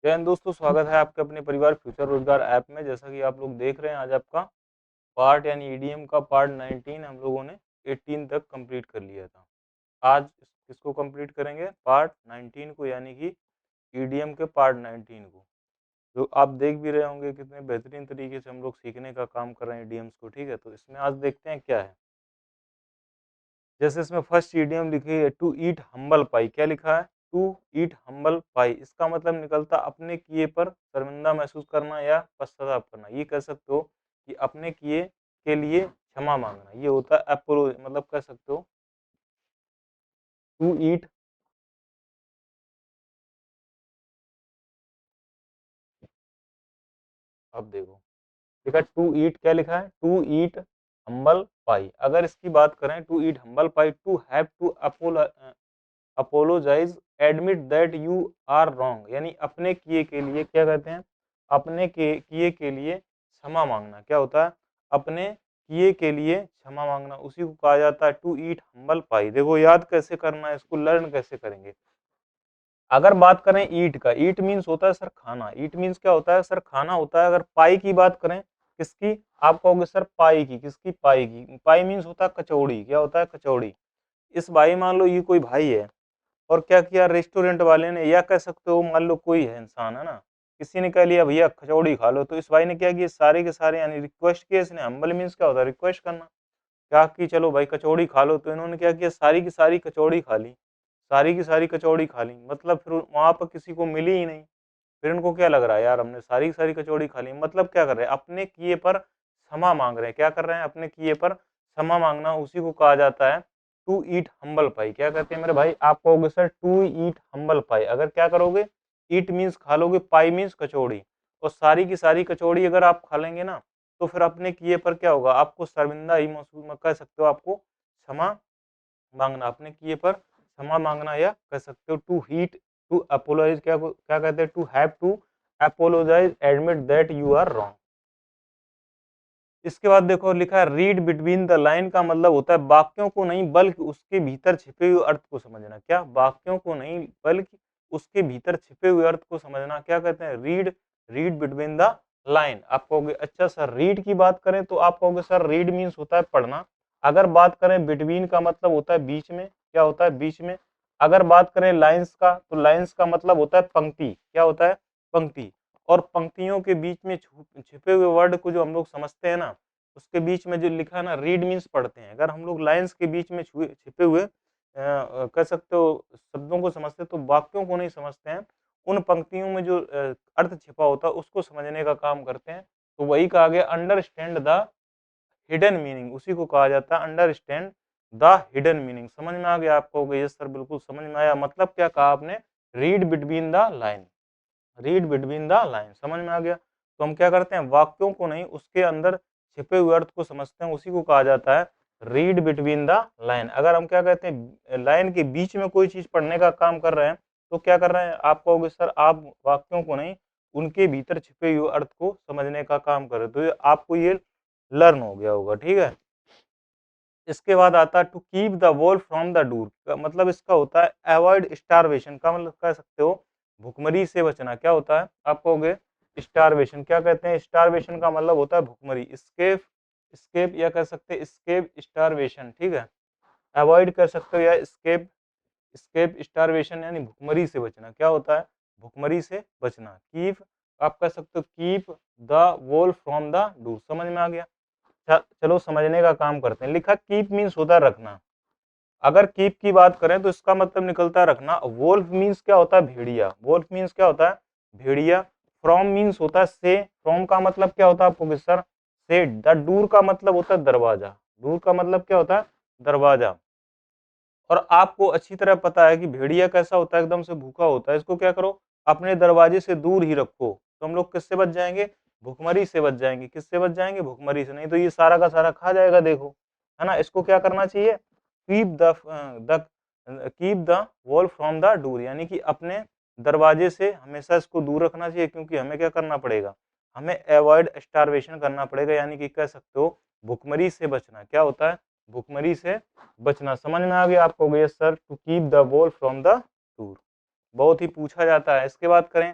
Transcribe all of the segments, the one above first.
जय हिंद दोस्तों, स्वागत है आपके अपने परिवार फ्यूचर रोजगार ऐप में। जैसा कि आप लोग देख रहे हैं, आज आपका पार्ट यानी ईडीएम का पार्ट 19 हम लोगों ने 18 तक कंप्लीट कर लिया था। आज इसको कंप्लीट करेंगे पार्ट 19 को, यानी कि ईडीएम के पार्ट 19 को, जो आप देख भी रहे होंगे कितने बेहतरीन तरीके से हम लोग सीखने का काम कर रहे हैं ईडीएम्स को। ठीक है, तो इसमें आज देखते हैं क्या है। जैसे इसमें फर्स्ट ईडीएम लिखी है टू ईट हम्बल पाई। क्या लिखा है? टू ईट हम्बल पाई। इसका मतलब निकलता अपने किए पर शर्मिंदा महसूस करना या पश्चाताप करना। ये कह सकते हो कि अपने किए के लिए क्षमा मांगना, ये होता है अपोलो। मतलब कह सकते हो टू ईट, अब देखो लिखा टू ईट, क्या लिखा है? To eat humble pie. अगर इसकी बात करें to eat humble pie, to have to apologise, admit that you are wrong, यानी अपने किए के लिए क्या कहते हैं? अपने के किए के लिए क्षमा मांगना। क्या होता है? अपने किए के लिए क्षमा मांगना, उसी को कहा जाता है टू ईट हम्बल पाई। देखो याद कैसे करना है, इसको लर्न कैसे करेंगे। अगर बात करें ईट का, ईट मीन्स होता है सर खाना। ईट मीन्स क्या होता है सर? खाना होता है। अगर पाई की बात करें, किसकी? आप कहोगे सर पाई की। किसकी? पाई की। पाई मीन्स होता है कचौड़ी। क्या होता है? कचौड़ी। इस भाई, मान लो ये कोई भाई है और क्या किया रेस्टोरेंट वाले ने, या कह सकते हो मान लो कोई है इंसान है ना, किसी ने कह लिया भैया कचौड़ी खा लो, तो इस भाई ने क्या किया? सारे के सारे यानी रिक्वेस्ट किया इसने। हम्बल मीन्स क्या होता है? रिक्वेस्ट करना। क्या कि चलो भाई कचौड़ी खा लो, तो इन्होंने क्या किया? सारी की सारी कचौड़ी खा ली। सारी की सारी कचौड़ी खा ली, मतलब फिर वहां पर किसी को मिली ही नहीं। फिर इनको क्या लग रहा है, यार हमने सारी की सारी कचौड़ी खा ली। मतलब क्या कर रहे हैं? अपने किए पर क्षमा मांग रहे हैं। क्या कर रहे हैं? अपने किए पर क्षमा मांगना, उसी को कहा जाता है टू ईट हम्बल पाई। क्या कहते हैं मेरे भाई? आप कहोगे sir to eat humble pie. अगर क्या करोगे? ईट मीन्स खा लोगे, पाई मीन्स कचौड़ी, और सारी की सारी कचौड़ी अगर आप खा लेंगे ना, तो फिर अपने किए पर क्या होगा? आपको शर्मिंदा ही महसूस, कह सकते हो आपको क्षमा मांगना, अपने किए पर क्षमा मांगना, या कह सकते हो टू हीट, टू अपोलोजाइज। क्या क्या कहते हैं? To have to apologise, admit that you are wrong. इसके बाद देखो लिखा है रीड बिटवीन द लाइन। का मतलब होता है वाक्यों को नहीं बल्कि उसके भीतर छिपे हुए अर्थ को समझना। क्या? वाक्यों को नहीं बल्कि उसके भीतर छिपे हुए अर्थ को समझना। क्या कहते हैं? Read, read between the line. आप कहोगे अच्छा सर रीड की बात करें तो आप कहोगे सर रीड मीन्स होता है पढ़ना। अगर बात करें बिटवीन का मतलब होता है बीच में। क्या होता है? बीच में। अगर बात करें लाइन्स का, तो लाइन्स का मतलब होता है पंक्ति। क्या होता है? पंक्ति। और पंक्तियों के बीच में छिपे हुए वर्ड को जो हम लोग समझते हैं ना, उसके बीच में जो लिखा है ना, रीड मीन्स पढ़ते हैं। अगर हम लोग लाइंस के बीच में छिपे हुए कह सकते हो शब्दों को समझते हैं, तो वाक्यों को नहीं समझते हैं। उन पंक्तियों में जो अर्थ छिपा होता है उसको समझने का काम करते हैं। तो वही कहा गया अंडरस्टैंड द हिडन मीनिंग, उसी को कहा जाता है अंडरस्टैंड द हिडन मीनिंग। समझ में आ गया आपको? यस सर बिल्कुल समझ में आया। मतलब क्या कहा आपने? Read between the line, read between the line. समझ में आ गया? तो हम क्या करते हैं? वाक्यों को नहीं, उसके अंदर छिपे हुए अर्थ को समझते हैं, उसी को कहा जाता है रीड बिटवीन द लाइन। अगर हम क्या कहते हैं? लाइन के बीच में कोई चीज पढ़ने का काम कर रहे हैं, तो क्या कर रहे हैं? आप कहोगे सर आप वाक्यों को नहीं, उनके भीतर छिपे हुए अर्थ को समझने का काम कर रहे हैं। तो आपको ये लर्न हो गया होगा। ठीक है। इसके बाद आता है to keep the wolf from the door. मतलब इसका होता है अवॉइड स्टारवेशन। का मतलब कह सकते हो भुखमरी से बचना। क्या होता है? आप कहोगे स्टारवेशन। क्या कहते हैं? स्टारवेशन का मतलब होता है भुखमरी। स्केप, स्केप या कह सकते हैं स्केप स्टारवेशन। ठीक है, अवॉइड कर सकते हो, या स्केप, स्केप स्टारवेशन यानी भुखमरी से बचना। क्या होता है? भुखमरी से बचना। कीप, आप कह सकते हो keep the wolf from the door. समझ में आ गया? चलो समझने का काम करते हैं। लिखा कीप मीन्स होता है रखना। अगर कीप की बात करें तो इसका मतलब निकलता है रखना। वोल्फ मीन्स क्या होता है? भेड़िया। वोल्फ मीन्स क्या होता है? भेड़िया। फ्रॉम मीन्स होता है से। फ्रॉम का मतलब क्या होता है आपको सर? से। द डूर का मतलब होता है दरवाजा। डूर का मतलब क्या होता है? दरवाजा। और आपको अच्छी तरह पता है कि भेड़िया कैसा होता है? एकदम से भूखा होता है। इसको क्या करो? अपने दरवाजे से दूर ही रखो, तो हम लोग किससे बच जाएंगे? भुखमरी से बच जाएंगे। किससे बच जाएंगे? भुखमरी से। नहीं तो ये सारा का सारा खा जाएगा। देखो है ना, इसको क्या करना चाहिए? Keep the keep the wall from the door, यानी कि अपने दरवाजे से हमेशा इसको दूर रखना चाहिए। क्योंकि हमें क्या करना पड़ेगा? हमें अवॉइड स्टारवेशन करना पड़ेगा, यानी कि कह सकते हो भुखमरी से बचना। क्या होता है? भुखमरी से बचना। समझ में आ गया आपको? Yes sir, to keep the ball from the tour. बहुत ही पूछा जाता है। इसके बात करें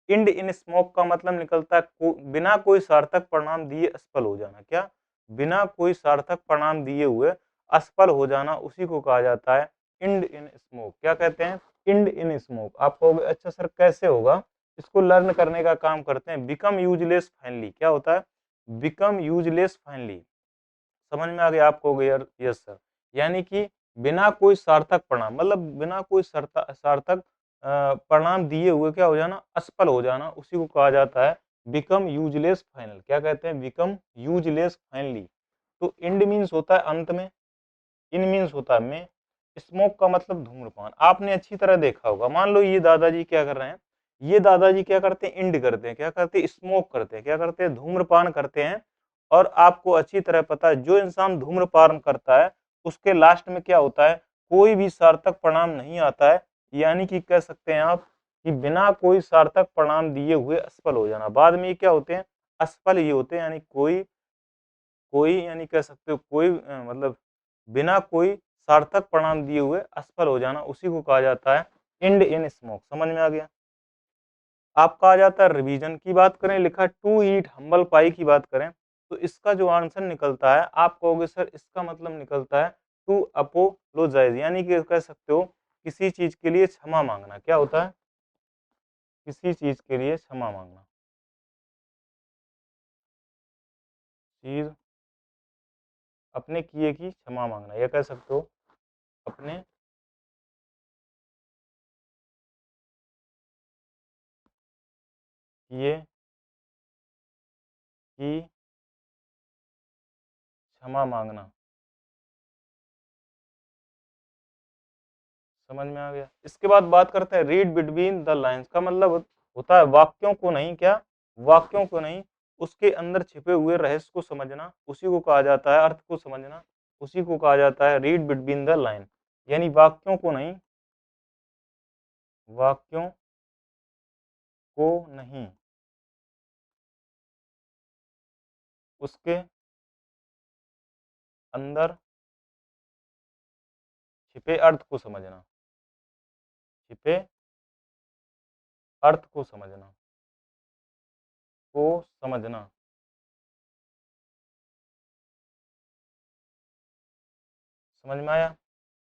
इंड इन स्मोक का मतलब निकलता है बिना कोई सार्थक परिणाम दिए असफल हो जाना। क्या? बिना कोई सार्थक परिणाम दिए हुए असफल हो जाना, उसी को कहा जाता है इंड इन स्मोक। क्या कहते हैं? End in smoke. आप कहोगे अच्छा सर कैसे होगा, इसको लर्न करने का काम करते हैं। Become useless finally. क्या होता है? Become useless finally. समझ में आ गया? आप कहोगे यार यस सर, यानी कि बिना कोई सार्थक परिणाम, मतलब बिना कोई सार्थक परिणाम दिए हुए क्या हो जाना, असफल हो जाना, उसी को कहा जाता है बिकम यूजलेस फाइनल। क्या कहते हैं? Become useless finally. तो इंड मीन्स होता है अंत में, इन मीन्स होता है में, स्मोक का मतलब धूम्रपान। आपने अच्छी तरह देखा होगा, मान लो ये दादाजी क्या कर रहे हैं, ये दादाजी क्या करते हैं, इंड करते हैं, क्या करते हैं, स्मोक करते हैं, क्या करते हैं, धूम्रपान करते हैं। और आपको अच्छी तरह पता है जो इंसान धूम्रपान करता है उसके लास्ट में क्या होता है, कोई भी सार्थक परिणाम नहीं आता है। यानी कि कह सकते हैं आप कि बिना कोई सार्थक परिणाम दिए हुए असफल हो जाना। बाद में ये क्या होते हैं, असफल ही होते हैं। यानी कोई कोई यानी कह सकते हो कोई मतलब बिना कोई सार्थक परिणाम दिए हुए असफल हो जाना, उसी को कहा जाता है इंड इन स्मोक। समझ में आ गया? आपका आ जाता है रिवीजन की बात करें, लिखा टू ईट हम्बल पाई की बात करें, तो इसका जो आंसर निकलता है, आप कहोगे सर इसका मतलब निकलता है टू अपोलोजाइज, यानी कि कह सकते हो किसी चीज के लिए क्षमा मांगना। क्या होता है? किसी चीज के लिए क्षमा मांगना, चीज अपने किए की क्षमा मांगना, या कह सकते हो अपने किए की क्षमा मांगना। समझ में आ गया? इसके बाद बात करते हैं रीड बिटवीन द लाइंस का मतलब होता है वाक्यों को नहीं, क्या वाक्यों को नहीं, उसके अंदर छिपे हुए रहस्य को समझना, उसी को कहा जाता है अर्थ को समझना, उसी को कहा जाता है रीड बिटवीन द लाइन। यानी वाक्यों को नहीं, वाक्यों को नहीं, उसके अंदर छिपे अर्थ को समझना, छिपे अर्थ को समझना, को समझना। समझ में आया?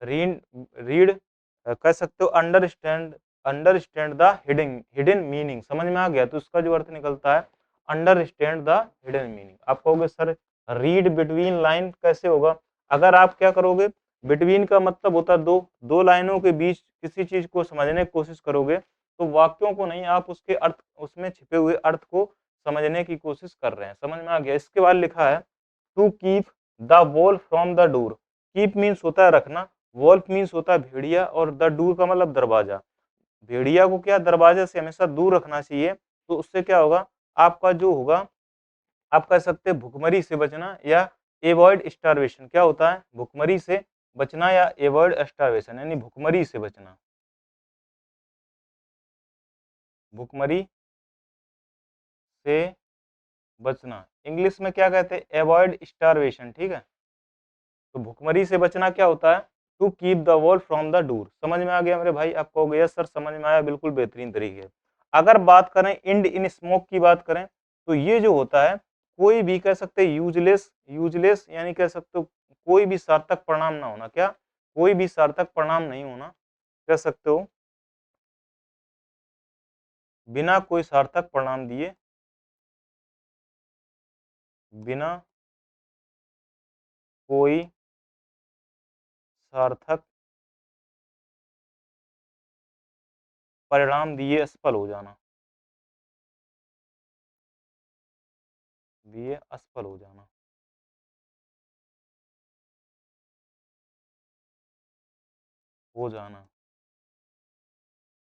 रीड रीड कह सकते हो understand, understand the hidden hidden meaning. समझ में आ गया? तो इसका जो अर्थ निकलता है अंडरस्टैंड द हिडन मीनिंग। आप कहोगे सर रीड बिटवीन लाइन कैसे होगा? अगर आप क्या करोगे, बिटवीन का मतलब होता है दो, दो लाइनों के बीच किसी चीज को समझने की कोशिश करोगे, तो वाक्यों को नहीं, आप उसके अर्थ, उसमें छिपे हुए अर्थ को समझने की कोशिश कर रहे हैं। समझ में आ गया? इसके बाद लिखा है to keep the wall from the door. Keep means होता है रखना, वॉल्फ मीन्स होता है भेड़िया, और द डोर का मतलब दरवाजा। भेड़िया को क्या दरवाजे से हमेशा दूर रखना चाहिए, तो उससे क्या होगा, आपका जो होगा, आप कह सकते हैं भुखमरी से बचना या एवॉइड स्टारवेशन। क्या होता है? भुखमरी से बचना या एवॉइड स्टारवेशन, यानी भुखमरी से बचना, भुखमरी से बचना। इंग्लिश में क्या कहते हैं? Avoid starvation. ठीक है, तो भुखमरी से बचना क्या होता है? To keep the wall from the door. समझ में आ गया मेरे भाई? आप कहोगे यस सर समझ में आया, बिल्कुल बेहतरीन तरीके से। अगर बात करें इंड इन स्मोक की बात करें, तो ये जो होता है कोई भी कह सकते हैं यूजलेस, यूजलेस यानी कह सकते हो कोई भी सार्थक परिणाम ना होना। क्या? कोई भी सार्थक परिणाम नहीं होना, कह सकते हो बिना कोई सार्थक परिणाम दिए, बिना कोई सार्थक परिणाम दिए असफल हो जाना, दिए असफल हो जाना, हो जाना,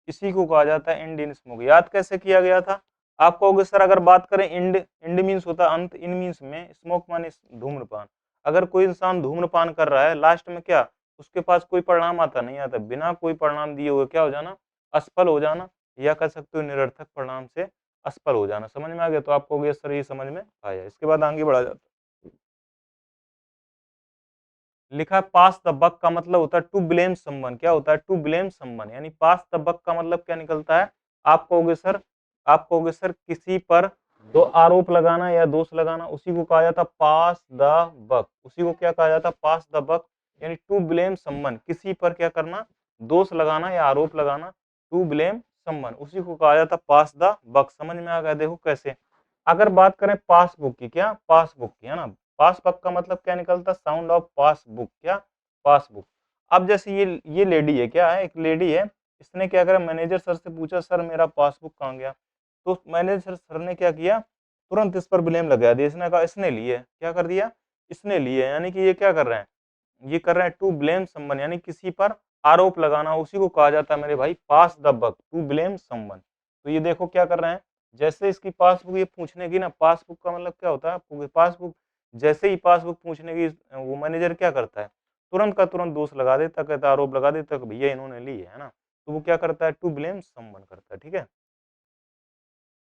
इसी को कहा जाता है इंड इन स्मोक। याद कैसे किया गया था? आप कहोगे सर अगर बात करें इंड, इंड मीन्स होता है अंत, इन मीन्स में, स्मोक माने धूम्रपान। अगर कोई इंसान धूम्रपान कर रहा है, लास्ट में क्या उसके पास कोई परिणाम आता नहीं आता, बिना कोई परिणाम दिए हुए क्या हो जाना, असफल हो जाना, या कह सकते हो निरर्थक परिणाम से असफल हो जाना। समझ में आ गया? तो आप कहोगे सर ये समझ में आया। इसके बाद आगे बढ़ा जाता है, लिखा है पास द बक का मतलब होता है टू ब्लेम समवन। क्या होता है? टू ब्लेम समवन, यानी पास द बक का मतलब क्या निकलता है? आप कहोगे सर आप कहोगे सर किसी पर दो आरोप लगाना या दोष लगाना, उसी को कहा जाता पास द बक। उसी को क्या कहा जाता पास द बक, यानी टू ब्लेम समवन, किसी पर क्या करना दोष लगाना या आरोप लगाना, टू ब्लेम समवन, उसी को कहा जाता पास द बक। समझ में आ गया? देखो कैसे, अगर बात करें पासबुक की, क्या पासबुक की है ना, पासबुक का मतलब क्या निकलता साउंड ऑफ पासबुक, क्या पासबुक। अब जैसे ये लेडी है, क्या है एक लेडी है, इसने क्या करा मैनेजर सर से पूछा सर मेरा पासबुक कहाँ गया, तो मैनेजर सर ने क्या किया तुरंत इस पर ब्लेम लगा दिया, इसने कहा इसने लिए, क्या कर दिया इसने लिए, यानी कि ये क्या कर रहे हैं ये कर रहे हैं टू ब्लेम समवन, यानी किसी पर आरोप लगाना, उसी को कहा जाता है मेरे भाई pass the buck, to blame someone. तो ये देखो क्या कर रहे हैं, जैसे इसकी पासबुक ये पूछने की ना, पासबुक का मतलब क्या होता है पासबुक, जैसे ही पासबुक पूछने की वो मैनेजर क्या करता है तुरंत का तुरंत दोष लगा देता, कहता आरोप लगा देता कि भैया इन्होंने ली है ना, तो वो क्या करता है टू ब्लेम समवन करता है। ठीक है,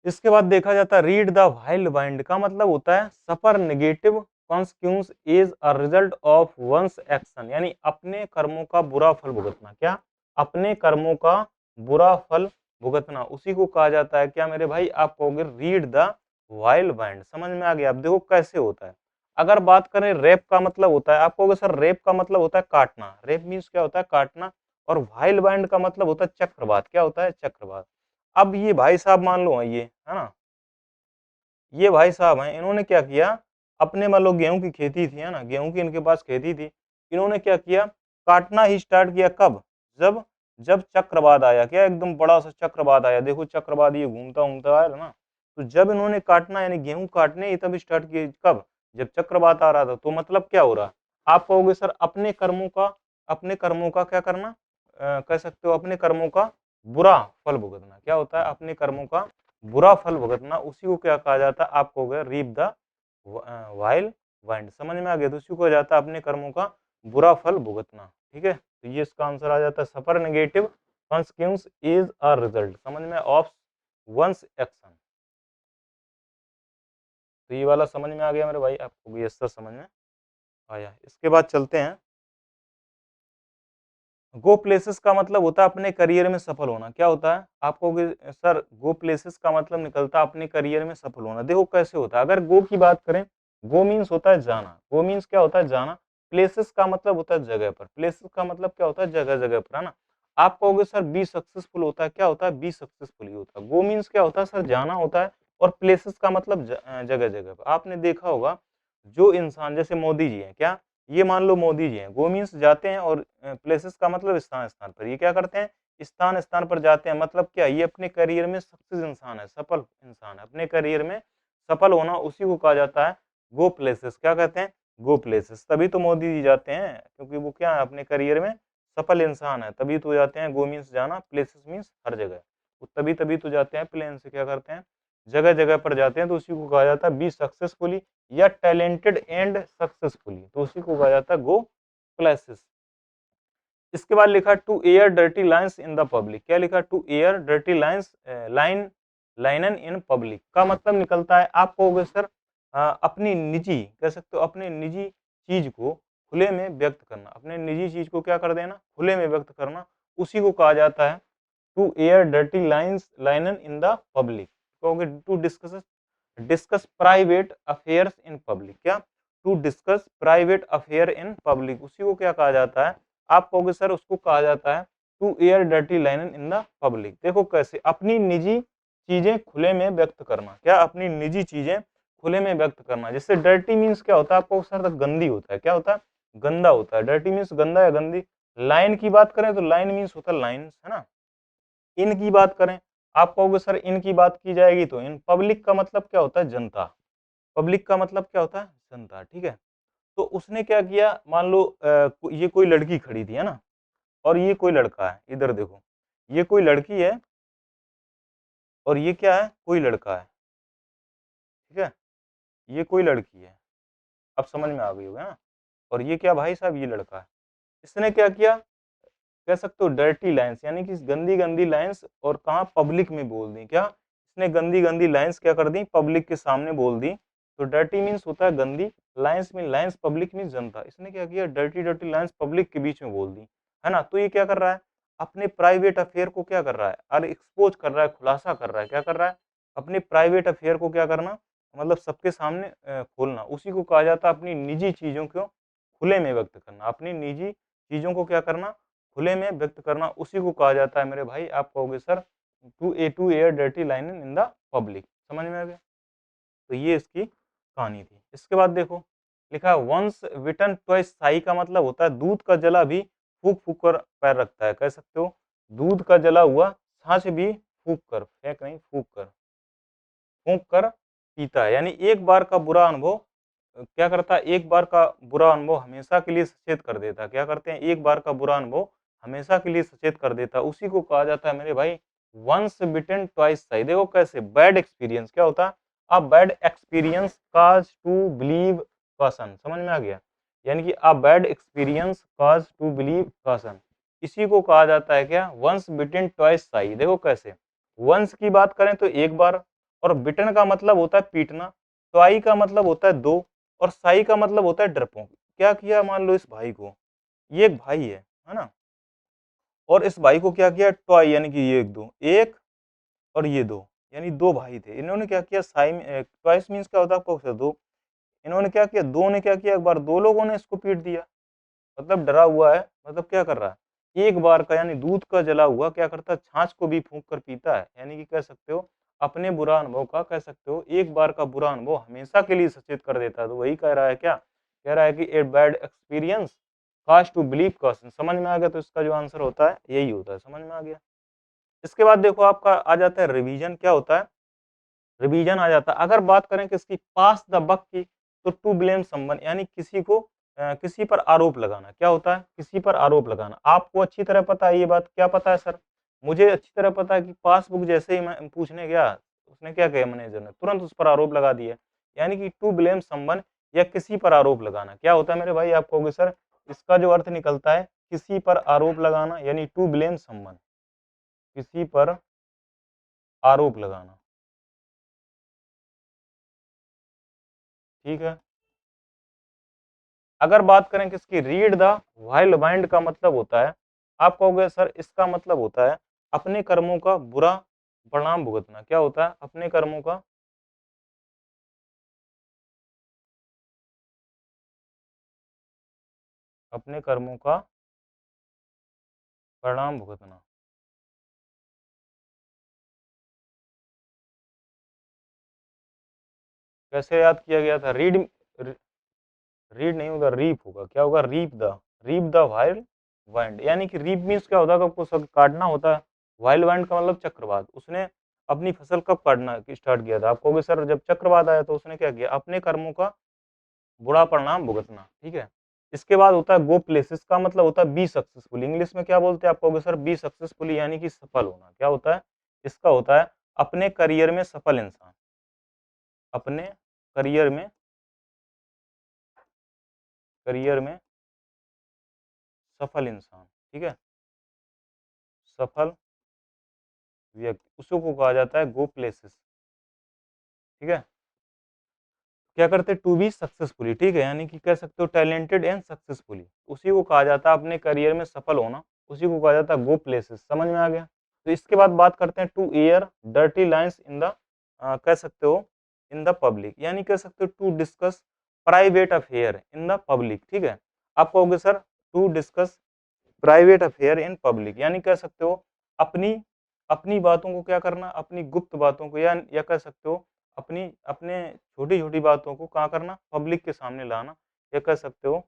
इसके बाद देखा जाता है रीड द वाइल्ड वाइंड का मतलब होता है suffer negative consequence is a result of one's action, यानी अपने कर्मों का बुरा फल भुगतना, क्या अपने कर्मों का बुरा फल भुगतना, उसी को कहा जाता है क्या मेरे भाई, आप कहोगे रीड द वाइल्ड वाइंड। समझ में आ गया? अब देखो कैसे होता है, अगर बात करें रेप का मतलब होता है, आप कहोगे सर रेप का मतलब होता है काटना, रेप मीन्स क्या होता है काटना, और वाइल्ड वाइंड का मतलब होता है चक्रवात, क्या होता है चक्रवात। अब ये भाई साहब मान लो ये है ना, ये भाई साहब हैं, इन्होंने क्या किया अपने मान लो गेहूं की खेती थी है ना, गेहूं की इनके पास खेती थी, इन्होंने क्या किया काटना ही स्टार्ट किया, कब जब जब चक्रवात आया, क्या एकदम बड़ा सा चक्रवात आया, देखो चक्रवात ये घूमता घूमता आया ना, तो जब इन्होंने काटना यानी गेहूं काटने ही तब स्टार्ट किए, कब जब चक्रवात आ रहा था, तो मतलब क्या हो रहा, आप कहोगे सर अपने कर्मों का क्या करना, कह सकते हो अपने कर्मों का बुरा फल भुगतना, क्या होता है अपने कर्मों का बुरा फल भुगतना, उसी को क्या कहा जाता है, आप कहोगे रीप द वाइल्ड वाइंड। समझ में आ गया? तो उसी को कहा जाता है अपने कर्मों का बुरा फल भुगतना। ठीक है, तो ये इसका आंसर आ जाता है suffer negative consequence is a result, समझ में ऑफ वंस एक्शन। तो ये वाला समझ में आ गया मेरे भाई, आपको भी सर समझ में आया। इसके बाद चलते हैं, गो प्लेसेस का मतलब होता है अपने करियर में सफल होना, क्या होता है आपको सर गो प्लेसेस का मतलब निकलता है अपने करियर में सफल होना। देखो कैसे होता है, अगर गो की बात करें, गो मीन्स होता है जाना, गो मीन्स क्या होता है जाना, प्लेसेस का मतलब होता है जगह पर, प्लेसेस का मतलब क्या होता है जगह जगह पर, है ना। आप कहोगे सर बी सक्सेसफुल होता है, क्या होता है बी सक्सेसफुल ही होता है, गो मीन्स क्या होता है सर जाना होता है, और प्लेसेस का मतलब जगह जगह पर। आपने देखा होगा जो इंसान जैसे मोदी जी हैं, क्या ये मान लो मोदी जी हैं, गो मीन्स जाते हैं, और प्लेसेस का मतलब स्थान स्थान पर, ये क्या करते हैं स्थान स्थान पर जाते हैं, मतलब क्या ये अपने करियर में सक्सेस इंसान है, सफल इंसान है, अपने करियर में सफल होना, उसी को कहा जाता है गो प्लेसेस। क्या कहते हैं गो प्लेसेस। तभी तो मोदी जी जाते हैं, क्योंकि वो क्या है अपने करियर में सफल इंसान है, तभी तो जाते हैं। गो मीन्स जाना, प्लेसेस मीन्स हर जगह, वो तभी तभी तो जाते हैं, प्लेन से क्या करते हैं जगह जगह पर जाते हैं, तो उसी को कहा जाता है बी सक्सेसफुली या टैलेंटेड एंड सक्सेसफुली, तो उसी को कहा जाता है गो प्लेसेस। इसके बाद लिखा to air dirty lines in the public, क्या लिखा to air dirty lines linen in public का मतलब निकलता है, आप कहोगे सर अपनी निजी, कह सकते हो अपने निजी चीज को खुले में व्यक्त करना, अपने निजी चीज को क्या कर देना खुले में व्यक्त करना, उसी को कहा जाता है to air dirty lines linen in the public. कहोगे to discuss discuss private affairs in public, क्या to discuss private affair in public, उसी को क्या कहा जाता है, आप कहोगे सर उसको कहा जाता है to air dirty line in the public. देखो कैसे अपनी निजी चीजें खुले में व्यक्त करना, क्या अपनी निजी चीजें खुले में व्यक्त करना। जैसे डर्टी मीन्स क्या होता है, आपको सर गंदी होता है, क्या होता है गंदा होता है, डर्टी मीन्स गंदा या गंदी। लाइन की बात करें तो लाइन मीन्स होता है लाइन्स, है ना। इन की बात करें, आप कहोगे सर इन की बात की जाएगी तो इन, पब्लिक का मतलब क्या होता है जनता, पब्लिक का मतलब क्या होता है जनता। ठीक है, तो उसने क्या किया, मान लो ये कोई लड़की खड़ी थी है ना, और ये कोई लड़का है, इधर देखो ये कोई लड़की है और ये क्या है कोई लड़का है, ठीक है, ये कोई लड़की है, अब समझ में आ गई होगा ना, और ये क्या भाई साहब ये लड़का है। इसने क्या किया, कह सकते हो डर्टी लाइंस, यानी कि गंदी गंदी लाइंस, और कहा पब्लिक में बोल दी, क्या इसने गंदी गंदी लाइंस क्या कर दी पब्लिक के सामने बोल दी। तो डर्टी मीन्स होता है गंदी, lines mean lines, public means जनता, इसने क्या किया डर्टी डर्टी लाइंस पब्लिक के बीच में बोल दी, है ना। तो ये क्या कर रहा है अपने प्राइवेट अफेयर को क्या कर रहा है, और एक्सपोज कर रहा है, खुलासा कर रहा है, क्या कर रहा है, अपने प्राइवेट अफेयर को क्या करना, मतलब सबके सामने खोलना, उसी को कहा जाता है अपनी निजी चीजों को खुले में व्यक्त करना। अपनी निजी चीजों को क्या करना, खुले में व्यक्त करना, उसी को कहा जाता है मेरे भाई, आप कहोगे sir to air dirty line in the public. समझ में आ गया? तो ये इसकी कहानी थी। इसके बाद देखो लिखा है वंस विटन ट्वाइस साई का मतलब होता है दूध का जला भी फूक फूक कर पैर रखता है। कह सकते हो दूध का जला हुआ छाछ भी फूक कर, फेंक नहीं, फूक कर पीता है। यानी एक बार का बुरा अनुभव क्या करता है, एक बार का बुरा अनुभव हमेशा के लिए सचेत कर देता है। क्या करते हैं, एक बार का बुरा अनुभव हमेशा के लिए सचेत कर देता है, उसी को कहा जाता है मेरे भाई वंस बिटन ट्वाइस साई। देखो कैसे बैड एक्सपीरियंस क्या होता है, a bad experience cause to believe person. समझ में आ गया? यानी कि a bad experience cause to believe person, इसी को कहा जाता है क्या, वंस बिटन ट्वाइस साई। देखो कैसे, वंस की बात करें तो एक बार, और बिटन का मतलब होता है पीटना, ट्वाई का मतलब होता है दो, और साई का मतलब होता है डरपोक। क्या किया, मान लो इस भाई को, ये एक भाई है ना, और इस भाई को क्या किया, ट्वाई यानी कि ये एक दो, एक और ये दो, यानी दो भाई थे। इन्होंने क्या किया, साई में ट्वाइस मीन्स क्या होता है आपको, दो। इन्होंने क्या किया, दो ने क्या किया, एक बार दो लोगों ने इसको पीट दिया, मतलब डरा हुआ है, मतलब क्या कर रहा है, एक बार का, यानी दूध का जला हुआ क्या करता है, छाछ को भी फूंक कर पीता है। यानी कि कह सकते हो अपने बुरा अनुभव का, कह सकते हो एक बार का बुरा अनुभव हमेशा के लिए सचेत कर देता है। तो वही कह रहा है, क्या कह रहा है कि a bad experience cast to believe caution. समझ में आ गया? तो इसका जो आंसर होता है यही होता है। समझ में आ गया? इसके बाद देखो आपका आ जाता है रिवीजन। क्या होता है, रिवीजन आ जाता है। अगर बात करें किसकी, पास द बक की, तो टू ब्लेम समवन, यानी किसी को किसी पर आरोप लगाना। क्या होता है, किसी पर आरोप लगाना। आपको अच्छी तरह पता है ये बात, क्या पता है सर, मुझे अच्छी तरह पता है कि पासबुक जैसे ही मैं पूछने गया, उसने क्या किया, मैनेजर ने तुरंत उस पर आरोप लगा दिया। यानी कि टू ब्लेम समवन, या किसी पर आरोप लगाना क्या होता है मेरे भाई, आप कहोगे सर इसका जो अर्थ निकलता है किसी पर आरोप लगाना, यानी टू ब्लेम समवन, किसी पर आरोप लगाना। ठीक है। अगर बात करें किसकी, रीड द वाइल्ड माइंड का मतलब होता है, आप कहोगे सर इसका मतलब होता है अपने कर्मों का बुरा परिणाम भुगतना। क्या होता है, अपने कर्मों का, अपने कर्मों का परिणाम भुगतना। कैसे याद किया गया था, रीड, रीड नहीं होगा, रीप होगा। क्या होगा, रीप द वाइल्ड वाइंड। यानी कि रीप मीन्स क्या होता है, आपको सब काटना होता है। वाइल्ड वाइंड का मतलब चक्रवात। उसने अपनी फसल कब काटना स्टार्ट किया था, आप कहोगे सर जब चक्रवात आया तो उसने क्या किया, अपने कर्मों का बुरा परिणाम भुगतना। ठीक है। इसके बाद होता है गो प्लेसेस का मतलब होता है बी सक्सेसफुल। इंग्लिश में क्या बोलते हैं, आप कहोगे सर बी सक्सेसफुल, यानी कि सफल होना। क्या होता है, इसका होता है अपने करियर में सफल इंसान, अपने करियर में, करियर में सफल इंसान। ठीक है, सफल व्यक्ति, उसको कहा जाता है गो प्लेसेस। ठीक है। क्या करते, टू बी सक्सेसफुली। ठीक है, यानी कि कह सकते हो टैलेंटेड एंड सक्सेसफुली, उसी को कहा जाता है अपने करियर में सफल होना, उसी को कहा जाता है गो प्लेसेस। समझ में आ गया? तो इसके बाद बात करते हैं to air dirty lines in the, कह सकते हो इन द पब्लिक, यानी कह सकते हो to discuss private affair in the public. ठीक है, आप कहोगे sir to discuss private affair in public, यानी कह सकते हो अपनी अपनी बातों को क्या करना, अपनी गुप्त बातों को, या कह सकते हो अपनी अपने छोटी छोटी बातों को कहाँ करना, पब्लिक के सामने लाना, या कह सकते हो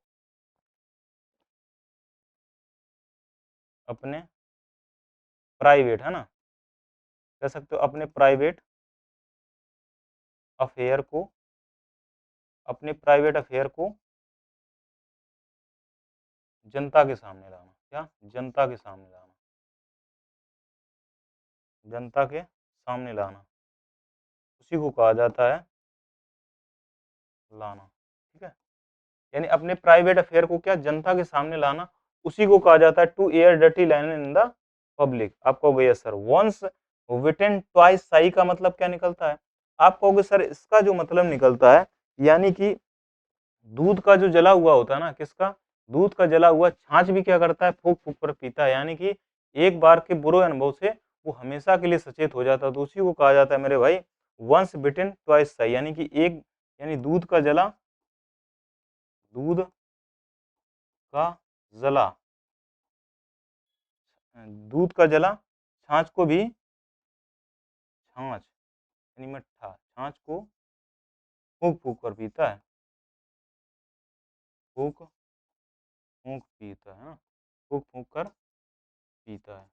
अपने प्राइवेट, है ना, कह सकते हो अपने प्राइवेट अफेयर को, अपने प्राइवेट अफेयर को जनता के सामने लाना। क्या, जनता के सामने लाना, जनता के सामने लाना, उसी को कहा जाता है लाना। ठीक है, यानी अपने प्राइवेट अफेयर को क्या, जनता के सामने लाना, उसी को कहा जाता है to air dirty line in the public. आप कहोगे yes sir, once bitten twice shy का मतलब क्या निकलता है, आप कहोगे सर इसका जो मतलब निकलता है, यानी कि दूध का जो जला हुआ होता है ना, किसका, दूध का जला हुआ छाछ भी क्या करता है, फूक फूक कर पीता है। यानी कि एक बार के बुरे अनुभव से वो हमेशा के लिए सचेत हो जाता है, तो उसी को कहा जाता है मेरे भाई वंस बिटेन ट्वाइस शाई, यानी कि एक यानी दूध का जला दूध का जला छाछ को भी छाछ यानी मट्ठा छाछ को फूंक फूंक कर पीता है, फूंक फूंक पीता है ना, फूंक फूंक कर पीता है।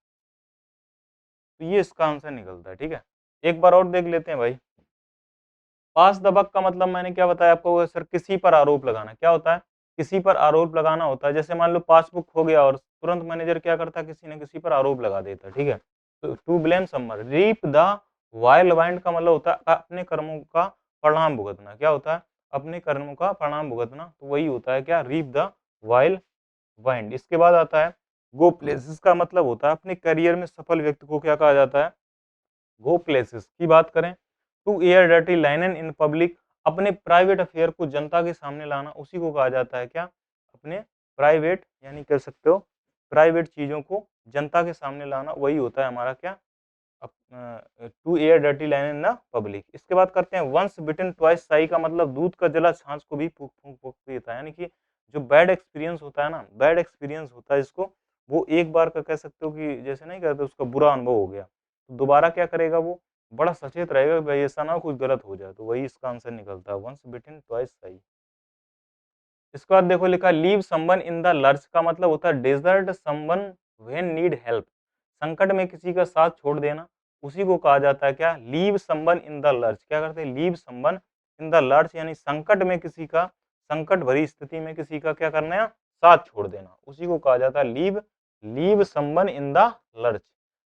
तो ये इसका आंसर निकलता है। ठीक है, एक बार और देख लेते हैं भाई। पास द बक का मतलब मैंने क्या बताया आपको सर, किसी पर आरोप लगाना। क्या होता है, किसी पर आरोप लगाना होता है। जैसे मान लो पासबुक खो गया और तुरंत मैनेजर क्या करता है, किसी न किसी पर आरोप लगा देता है। ठीक है, तो to blame someone. Reap the whirlwind का मतलब होता है अपने कर्मों का परिणाम भुगतना। क्या होता है, अपने कर्मों का परिणाम भुगतना, तो वही होता है क्या, रीप द वाइल वाइंड। इसके बाद आता है गो प्लेसेस का मतलब होता है अपने करियर में सफल व्यक्ति को क्या कहा जाता है, गो प्लेसेस। की बात करें, to air dirty linen in public, अपने प्राइवेट अफेयर को जनता के सामने लाना, उसी को कहा जाता है क्या, अपने प्राइवेट यानी कह सकते हो प्राइवेट चीजों को जनता के सामने लाना, वही होता है हमारा क्या, to air dirty line in the public. इसके बाद करते हैं वंस बिटन ट्वाइस साई का मतलब दूध का जला छाछ को भी फूंक फूंक फूंक पीता है, यानी कि जो बैड एक्सपीरियंस होता है ना, बैड एक्सपीरियंस होता है इसको, वो एक बार का कह सकते हो कि जैसे नहीं कहते उसका बुरा अनुभव हो गया, तो दोबारा क्या करेगा, वो बड़ा सचेत रहेगा कि भाई ऐसा ना हो कुछ गलत हो जाए, तो वही इसका आंसर निकलता है वंस बिटन ट्वाइस साई। इसके बाद देखो लिखा leave someone in the lurch का मतलब होता है desert someone when need help, संकट में किसी का साथ छोड़ देना, उसी को कहा जाता है क्या, leave someone in the lurch. क्या करते हैं, leave someone in the lurch, यानी संकट में किसी का, संकट भरी स्थिति में किसी का क्या करना है, साथ छोड़ देना, उसी को कहा जाता है leave, leave someone in the lurch.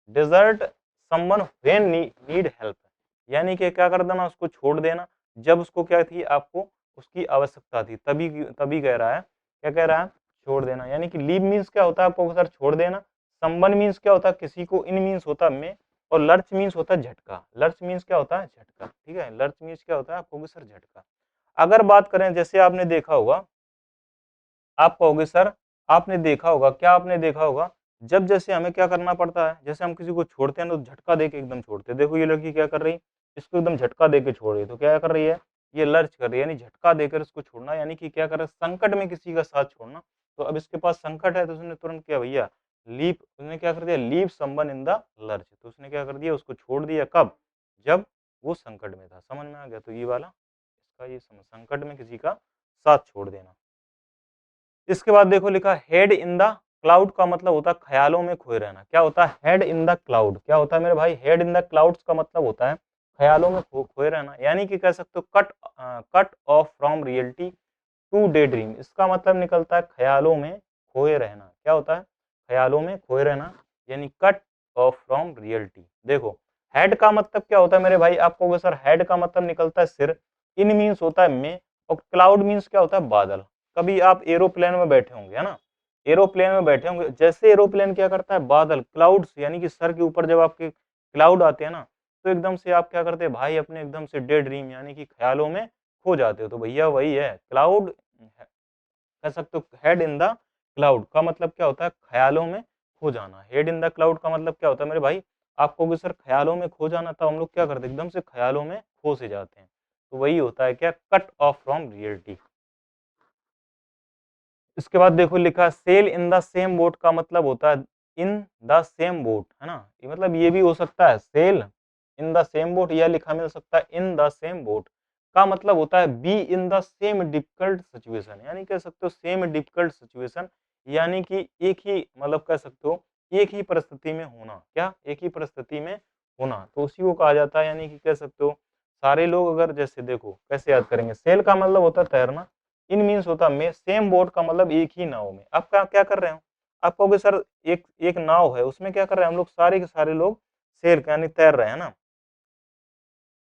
Desert someone when need help, यानी कि क्या कर देना, उसको छोड़ देना जब उसको क्या थी, आपको उसकी आवश्यकता थी, तभी तभी कह रहा है, क्या कह रहा है, छोड़ देना। यानी कि लीव मीन्स क्या होता है आपको सर, छोड़ देना। संबन मीन्स क्या होता है, किसी को, इन मीन्स होता है में, और लर्च मीन्स होता है झटका। लर्च मीन्स क्या होता है, झटका। ठीक है, लर्च मीन्स क्या होता है, आप कहोगे सर झटका। अगर बात करें, जैसे आपने देखा होगा, आप कहोगे सर आपने देखा होगा, क्या आपने देखा होगा, जब जैसे हमें क्या करना पड़ता है, जैसे हम किसी को छोड़ते हैं तो झटका देके एकदम छोड़ते हैं। देखो ये लड़की क्या कर रही है, इसको एकदम झटका देके छोड़ रही है, तो क्या कर रही है, ये लर्च कर रही है, यानी झटका देकर इसको छोड़ना, यानी कि क्या कर रहा है, संकट में किसी का साथ छोड़ना। तो अब इसके पास संकट है, तो उसने तुरंत क्या भैया, लीप, उसने क्या कर दिया, leave someone in the lurch, तो उसने क्या कर दिया, उसको छोड़ दिया, कब, जब वो संकट में था। समझ में आ गया, तो ये वाला इसका ये समझ, संकट में किसी का साथ छोड़ देना। इसके बाद देखो लिखा हेड इन द क्लाउड का मतलब होता है ख्यालों में खोए रहना। क्या होता है, हेड इन द क्लाउड, क्या होता है मेरे भाई, हेड इन द क्लाउड्स का मतलब होता है ख्यालों में खोए रहना, यानी कि कह सकते हो cut off from reality to daydream. इसका मतलब निकलता है ख्यालों में खोए रहना। क्या होता है, ख्यालों में खोए रहना, यानी कट ऑफ फ्रॉम रियलिटी। देखो हेड का मतलब क्या होता है मेरे भाई, आपको सर हेड का मतलब निकलता है सिर, इन मीन्स होता है में, और क्लाउड मीन्स क्या होता है, बादल। कभी आप एरोप्लेन में बैठे होंगे, है ना, एरोप्लेन में बैठे होंगे, जैसे एरोप्लेन क्या करता है, बादल क्लाउड्स, यानी कि सर के ऊपर जब आपके क्लाउड आते हैं ना, तो एकदम से आप क्या करते हैं भाई, अपने एकदम से डे ड्रीम यानी कि ख्यालों में खो जाते हो। तो भैया वही है क्लाउड, कह सकते हो हेड इन द क्लाउड का मतलब क्या होता है, ख्यालों में खो जाना। हेड इन द क्लाउड का मतलब क्या होता है मेरे भाई, आपको भी सर ख्यालों में खो जाना था, हम लोग क्या करते हैं, एकदम से ख्यालों में खो से जाते हैं, तो वही होता है क्या, कट ऑफ फ्रॉम रियलिटी। इसके बाद देखो लिखा sail in the same boat का मतलब होता है इन द सेम बोट, है ना, ये मतलब ये भी हो सकता है sail in the same boat, या लिखा मिल सकता है इन द सेम बोट का मतलब होता है be in the same difficult situation, यानी कह सकते हो सेम डिफिकल्ट सिचुएशन, यानी कि एक ही, मतलब कह सकते हो एक ही परिस्थिति में होना। क्या, एक ही परिस्थिति में होना, तो उसी को कहा जाता है, यानी कि कह सकते हो सारे लोग अगर, जैसे देखो कैसे याद करेंगे, सेल का मतलब होता है तैरना, इन मीन्स होता है में, सेम बोट का मतलब एक ही नाव में। आप क्या कर रहे हो, आप कहोगे सर एक एक नाव है, उसमें क्या कर रहे हैं हम लोग, सारे के सारे लोग सेल यानी तैर रहे हैं ना,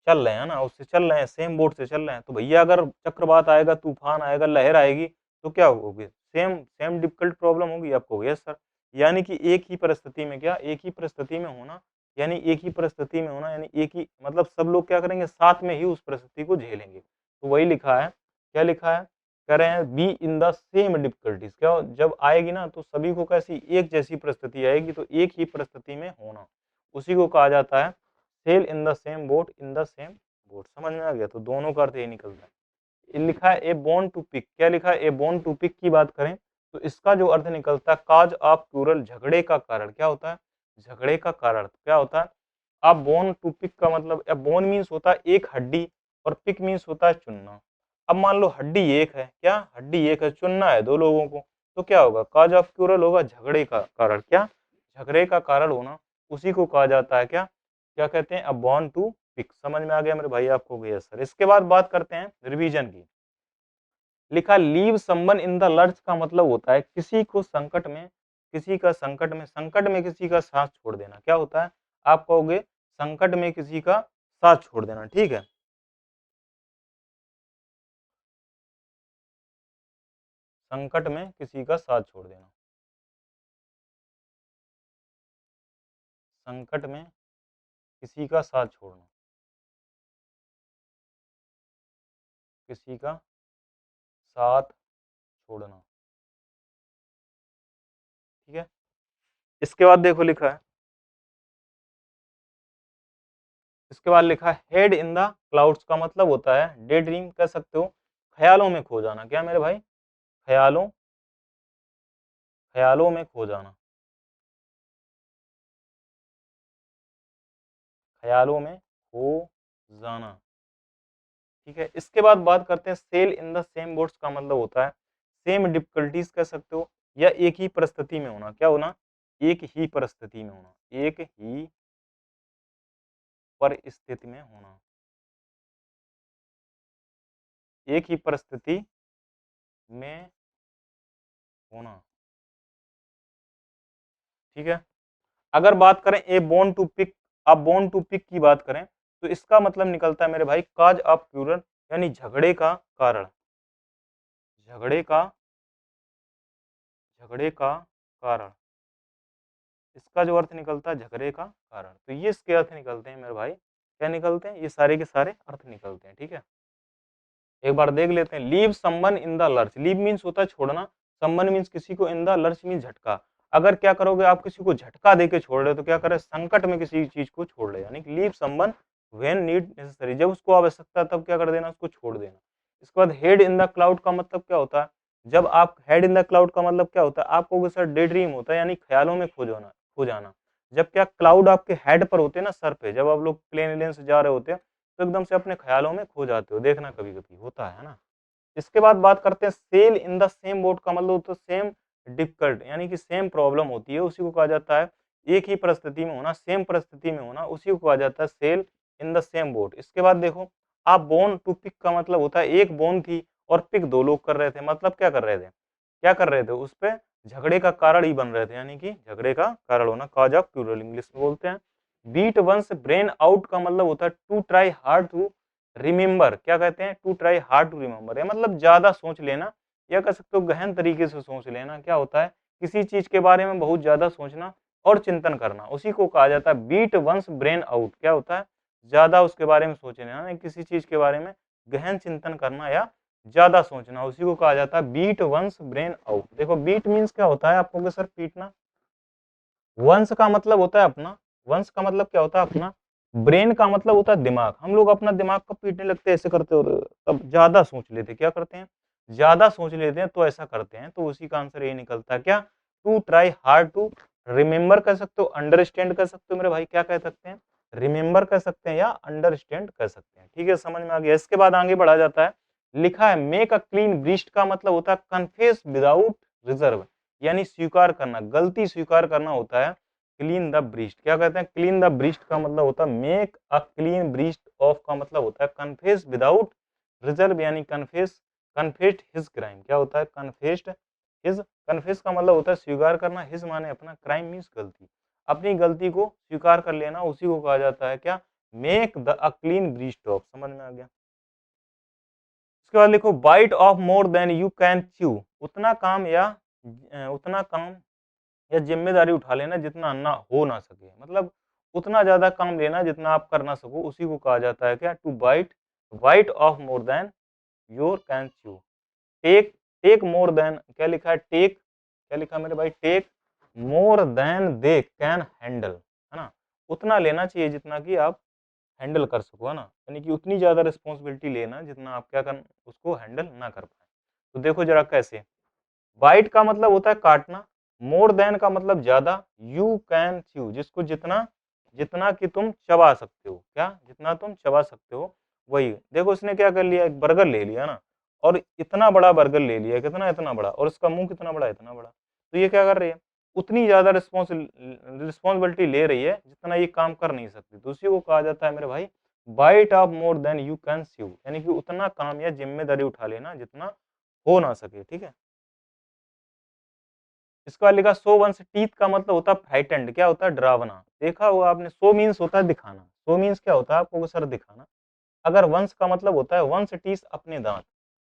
चल रहे हैं ना, उससे चल रहे हैं, सेम बोट से चल रहे हैं। तो भैया अगर चक्रवात आएगा, तूफान आएगा, लहर आएगी, तो क्या होगी, सेम सेम डिफिकल्ट प्रॉब्लम होगी आपको, यस सर। यानी कि एक ही परिस्थिति में, क्या, एक ही परिस्थिति में होना, यानी एक ही परिस्थिति में होना, यानी एक ही मतलब सब लोग क्या करेंगे, साथ में ही उस परिस्थिति को झेलेंगे, तो वही लिखा है, क्या लिखा है, कह रहे हैं be in the same difficulties, क्या जब आएगी ना तो सभी को कैसी एक जैसी परिस्थिति आएगी, तो एक ही परिस्थिति में होना, उसी को कहा जाता है sail in the same boat in the same boat. समझ में आ गया? तो दोनों का अर्थ ये निकलता है। ये लिखा है ए बोर्न टू पिक, क्या लिखा है? ए बोर्न टू पिक की बात करें तो इसका जो अर्थ निकलता है काज ऑफ क्यूरल, झगड़े का कारण। क्या होता है? झगड़े का कारण। क्या होता है? अब बोन टू पिक का मतलब, बोन मीन्स होता है एक हड्डी और पिक मीन्स होता है चुनना। अब मान लो हड्डी एक है, क्या हड्डी एक है, चुनना है दो लोगों को, तो क्या होगा? काज ऑफ क्यूरल होगा झगड़े का कारण। क्या? झगड़े का कारण होना, उसी को कहा जाता है क्या? क्या कहते हैं? A bone to pick. समझ में आ गया मेरे भाई आपको? Yes sir. इसके बाद बात करते हैं रिवीजन की। लिखा leave someone in the lurch का मतलब होता है किसी को संकट में, किसी का संकट में किसी का साथ छोड़ देना। क्या होता है? आप कहोगे संकट में किसी का साथ छोड़ देना, ठीक है। संकट में किसी का साथ छोड़ देना, संकट में किसी का साथ छोड़ना, किसी का साथ छोड़ना, ठीक है। इसके बाद देखो लिखा है, इसके बाद लिखा है हेड इन द क्लाउड्स का मतलब होता है डे ड्रीम, कह सकते हो ख्यालों में खो जाना। क्या मेरे भाई? ख्यालों, ख्यालों में खो जाना, ख्यालों में खो जाना, ठीक है। इसके बाद बात करते हैं sail in the same boats का मतलब होता है सेम डिफिकल्टीज, कह सकते हो या एक ही परिस्थिति में होना। क्या होना? एक ही परिस्थिति में होना, एक ही परिस्थिति में होना, एक ही परिस्थिति में होना, ठीक है। अगर बात करें ए बोर्न टू पिक, आप बोर्न टू पिक की बात करें तो इसका मतलब निकलता है मेरे भाई काज ऑफ क्यूरल, यानी झगड़े का कारण, झगड़े का, झगड़े का कारण। इसका जो अर्थ निकलता है झगड़े का कारण, तो ये इसके अर्थ निकलते हैं मेरे भाई। क्या निकलते हैं? ये सारे के सारे अर्थ निकलते हैं, ठीक है। एक बार देख लेते हैं। Leave someone in the lurch, leave means होता है छोड़ना, समवन मीन्स किसी को, इन द लर्च मीन्स झटका। अगर क्या करोगे आप किसी को झटका देके छोड़ रहे हो तो क्या करे? संकट में किसी चीज को छोड़ रहे, यानी leave someone when need necessary, जब उसको आवश्यकता तब क्या कर देना? उसको छोड़ देना। इसके बाद हेड इन द क्लाउड का मतलब क्या होता है? जब आप हेड इन द क्लाउड का मतलब क्या होता है? आप कहोगे सर डे ड्रीम होता है, यानी ख्यालों में खो जाना, खो जाना। जब क्या क्लाउड आपके हेड पर होते हैं ना, सर पे, जब आप लोग प्लेन एलियन से जा रहे होते हैं तो एकदम से अपने ख्यालों में खो जाते हो, देखना कभी कभी होता है ना। इसके बाद बात करते हैं sail in the same boat का मतलब होता है सेम डिफिकल्ट, यानी कि सेम प्रॉब्लम होती है, उसी को कहा जाता है एक ही परिस्थिति में होना, सेम परिस्थिति में होना, उसी को कहा जाता है sail in the same boat. इसके बाद देखो आप बोन टू पिक का मतलब होता है एक बोन थी और पिक दो लोग कर रहे थे, मतलब क्या कर रहे थे? क्या कर रहे थे? उस पे झगड़े का कारण ही बन रहे थे, यानी कि झगड़े का कारण होना, कॉज ऑफ क्यूरल इंग्लिश में बोलते हैं। बीट वंस ब्रेन आउट का मतलब होता है to try hard to remember. क्या कहते हैं? To try hard to remember, या मतलब ज्यादा सोच लेना, या कह सकते हो गहन तरीके से सोच लेना। क्या होता है? किसी चीज के बारे में बहुत ज्यादा सोचना और चिंतन करना, उसी को कहा जाता है बीट वंस ब्रेन आउट। क्या होता है? ज्यादा उसके बारे में सोच लेना, किसी चीज के बारे में गहन चिंतन करना या ज्यादा सोचना, उसी को कहा जाता है बीट वंस ब्रेन आउट। देखो बीट मीन्स क्या होता है? आपको सर पीटना। वंश का मतलब होता है अपना, वंश का मतलब क्या होता है? अपना। ब्रेन का मतलब होता है दिमाग। हम लोग अपना दिमाग को पीटने लगते हैं, ऐसे करते हो तब ज्यादा सोच लेते, क्या करते हैं? ज्यादा सोच लेते हैं तो ऐसा करते हैं, तो उसी का आंसर ये निकलता है क्या? To try hard to remember कह सकते हो, अंडरस्टैंड कर सकते हो मेरे भाई, क्या कह सकते हैं? रिमेम्बर कर सकते हैं या अंडरस्टैंड कर सकते हैं, ठीक है। समझ में आ गया। इसके बाद आगे बढ़ा जाता है। लिखा है मेक अ क्लीन ब्रीस्ट का मतलब होता है कन्फेस विदाउट रिजर्व, यानी स्वीकार करना, गलती स्वीकार करना होता है क्लीन द ब्रीस्ट। क्या कहते हैं? क्लीन द ब्रीस्ट का मतलब होता है make a clean breast of का मतलब होता है कन्फेस विदाउट रिजर्व, यानी कन्फेस, कन्फेस्ड हिज क्राइम। क्या होता है? कन्फेस्ड हिज, कन्फेस का मतलब होता है स्वीकार करना, हिज माने अपना, क्राइम मीन्स गलती, अपनी गलती को स्वीकार कर लेना, उसी को कहा जाता है क्या? Make the a clean breast of. समझ में आ गया। उसके बाद लिखो bite off more than you can chew, उतना काम या उतना काम या जिम्मेदारी उठा लेना जितना ना हो ना सके, मतलब उतना ज्यादा काम लेना जितना आप कर ना सको, उसी को कहा जाता है क्या? To bite, bite off more than your can chew. Take take more than, क्या लिखा है, टेक, क्या लिखा है मेरे भाई, take more than they can handle, है ना, उतना लेना चाहिए जितना कि आप हैंडल कर सको, है ना, यानी कि उतनी ज्यादा रिस्पॉन्सिबिलिटी लेना जितना आप क्या कर उसको हैंडल ना कर पाए। तो देखो जरा कैसे, बाइट का मतलब होता है काटना, मोर देन का मतलब ज्यादा, यू कैन च्यू जिसको जितना जितना कि तुम चबा सकते हो, क्या जितना तुम चबा सकते हो वही। देखो इसने क्या कर लिया, एक बर्गर ले लिया ना, और इतना बड़ा बर्गर ले लिया, कितना इतना बड़ा, और इसका मुंह कितना बड़ा, इतना बड़ा। तो ये क्या कर रही है, उतनी ज्यादा रिस्पॉन्सिबिलिटी ले रही है जितना ये काम कर नहीं सकती। तो उसी को कहा जाता है मेरे भाई bite off more than you can chew, यानी कि उतना काम या जिम्मेदारी उठा लेना जितना हो ना सके, ठीक है। इसके बाद लिखा सो वंस टीथ का मतलब होता है फ्राइटेंड, क्या होता है, डरावना। देखा होगा आपने, सो मीन्स होता है दिखाना, सो मीन्स क्या होता है, आपको सर दिखाना। अगर वंस का मतलब होता है वंस टीथ, अपने दांत।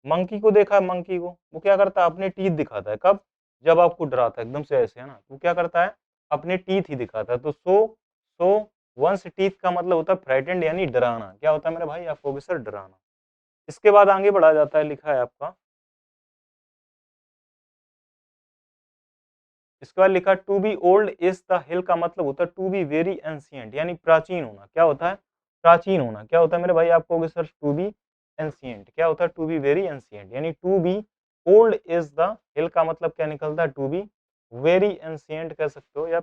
मंकी को देखा है, मंकी को वो क्या करता है, अपने टीथ दिखाता है, कब, जब आपको डराता है एकदम से ऐसे, है ना, वो क्या करता है, अपने टीथ ही दिखाता है। तो सो वंस टीथ का मतलब होता है फ्राइटेंड, यानी डराना। क्या होता है मेरे भाई, आपको सर डराना। इसके बाद आगे बढ़ा जाता है, लिखा है आपका, इसके बाद लिखा to be old is the hill का मतलब होता है टू बी वेरी एंशियंट, यानी प्राचीन होना। क्या होता है, प्राचीन होना। क्या होता है मेरे भाई, आपको सर टू बी एंशियंट, क्या होता है, टू बी वेरी एंशियंट, यानी to be old is the hill का मतलब क्या निकलता है, टू बी वेरी एंशियंट कह सकते हो, या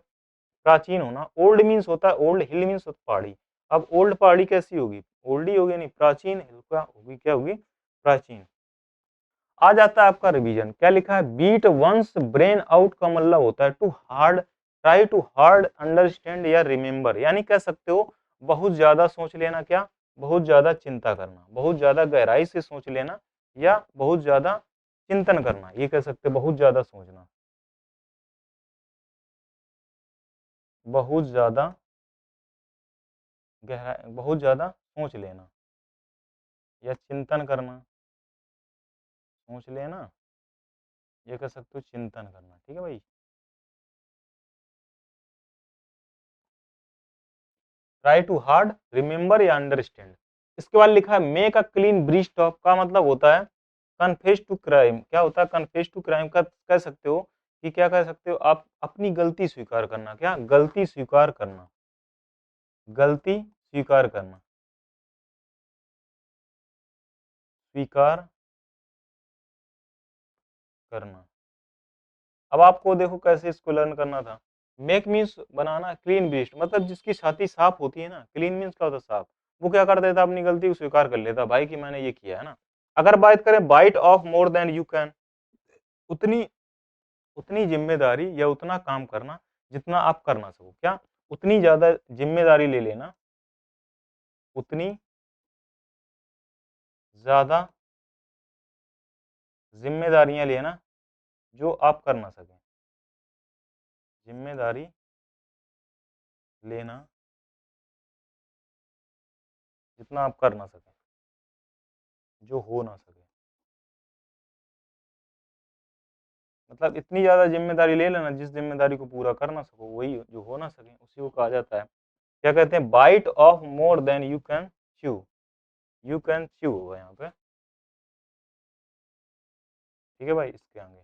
प्राचीन होना। ओल्ड मीन्स होता है ओल्ड, हिल मीन्स पहाड़ी। अब ओल्ड पहाड़ी कैसी होगी, ओल्ड ही होगी, नहीं, प्राचीन हिल का होगी, क्या होगी, प्राचीन। आ जाता है आपका रिवीजन, क्या लिखा है, बीट वंस ब्रेन आउट का मतलब होता है to hard, try to hard understand या रिमेम्बर, यानी कह सकते हो बहुत ज्यादा सोच लेना, क्या, बहुत ज्यादा चिंता करना, बहुत ज्यादा गहराई से सोच लेना, या बहुत ज्यादा चिंतन करना, ये कह सकते हो, बहुत ज्यादा सोचना, बहुत ज्यादा गहरा, बहुत ज्यादा सोच लेना या चिंतन करना, सोच लेना, ये कह सकते हो चिंतन करना, ठीक है भाई। ट्राई टू हार्ड, रिमेम्बर या अंडरस्टैंड। इसके बाद लिखा है make a clean breach of का मतलब होता है कन्फेस टू क्राइम। क्या होता है, कन्फेस टू क्राइम का कह सकते हो कि, क्या कह सकते हो आप, अपनी गलती स्वीकार करना, क्या, गलती स्वीकार करना, गलती स्वीकार करना, स्वीकार करना। अब आपको देखो कैसे इसको लर्न करना था। मेक मीन्स बनाना, क्लीन ब्रीस्ट मतलब जिसकी छाती साफ होती है ना, क्लीन मीन्स क्या होता है, साफ। वो क्या कर देता, अपनी गलती को स्वीकार कर लेता, भाई कि मैंने ये किया है ना। अगर बात करें bite off more than you can, उतनी उतनी जिम्मेदारी या उतना काम करना जितना आप कर ना सको, क्या, उतनी ज्यादा जिम्मेदारी ले लेना, उतनी ज्यादा जिम्मेदारियां लेना जो आप कर ना सके, जिम्मेदारी लेना जितना आप कर ना सके, जो हो ना सके, मतलब इतनी ज्यादा जिम्मेदारी ले लेना जिस जिम्मेदारी को पूरा कर ना सको, वही जो हो ना सके उसी को कहा जाता है, क्या कहते हैं, bite off more than you can chew, you can chew होगा यहाँ पे, ठीक है भाई। इसके आगे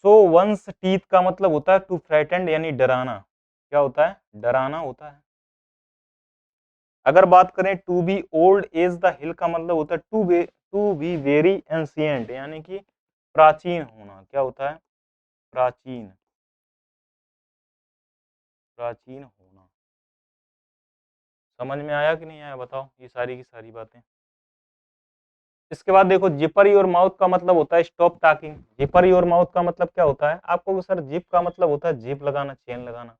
सो वंस टीथ का मतलब होता है टू फ्राइटेंड, यानी डराना। क्या होता है, डराना होता है। अगर बात करें to be old as the hill का मतलब होता है टू बी वेरी एंशियंट, यानी कि प्राचीन होना। क्या होता है, प्राचीन, प्राचीन होना। समझ में आया कि नहीं आया, बताओ ये सारी की सारी बातें। इसके बाद देखो जिपर योर माउथ का मतलब होता है stop talking. Zipper your mouth का मतलब क्या होता है, आपको सर जिप का मतलब होता है जिप लगाना, चेन लगाना।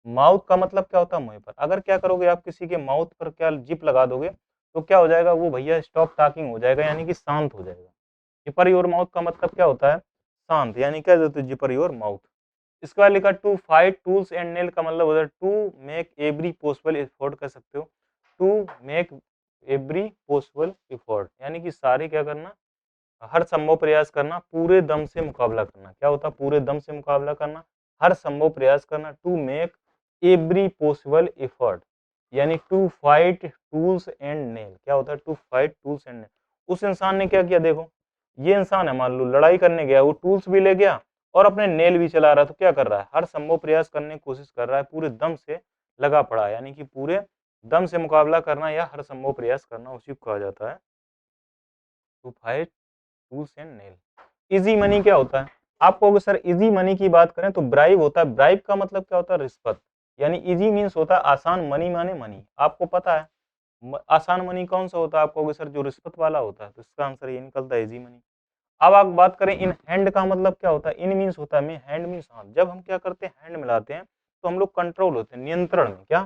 माउथ का मतलब क्या होता है, मुंह पर। अगर क्या करोगे आप किसी के माउथ पर क्या जिप लगा दोगे तो क्या हो जाएगा, वो भैया स्टॉप टॉकिंग हो जाएगा, यानी कि शांत हो जाएगा। जिपर योर माउथ का मतलब क्या होता है, शांत, यानी क्या होता है जिपर योर माउथ। इसके बाद लिखा to fight tools and nail का मतलब होता है to make every possible effort, कह सकते हो, to make every possible effort, यानी कि सारे क्या करना, हर संभव प्रयास करना, पूरे दम से मुकाबला करना। क्या होता है, पूरे दम से मुकाबला करना, हर संभव प्रयास करना, to make every possible effort, यानी to fight tools and nail. क्या होता है, to fight tools and nail. उस इंसान ने क्या किया, देखो ये इंसान है, मान लो लड़ाई करने गया, वो टूल्स भी ले गया और अपने नेल भी चला रहा है, तो क्या कर रहा है, हर संभव प्रयास करने की कोशिश कर रहा है, पूरे दम से लगा पड़ा है, यानी कि पूरे दम से मुकाबला करना या हर संभव प्रयास करना, उसी को कहा जाता है to fight tools and nail. Easy money क्या होता है, आप कहोगे सर इजी मनी की बात करें तो ब्राइब होता है। ब्राइब का मतलब क्या होता है, रिश्वत। यानी इजी मीन्स होता है आसान, मनी माने मनी, आपको पता है आसान मनी कौन सा होता है, आप कहोगे सर जो रिश्वत वाला होता है, तो इसका आंसर ये निकलता है इजी मनी। अब आप बात करें इन हैंड का मतलब क्या होता है, इन मीन्स होता है में, हैंड मीन्स हाथ। जब हम क्या करते हैं, हैंड मिलाते हैं तो हम लोग कंट्रोल होते हैं, नियंत्रण में। क्या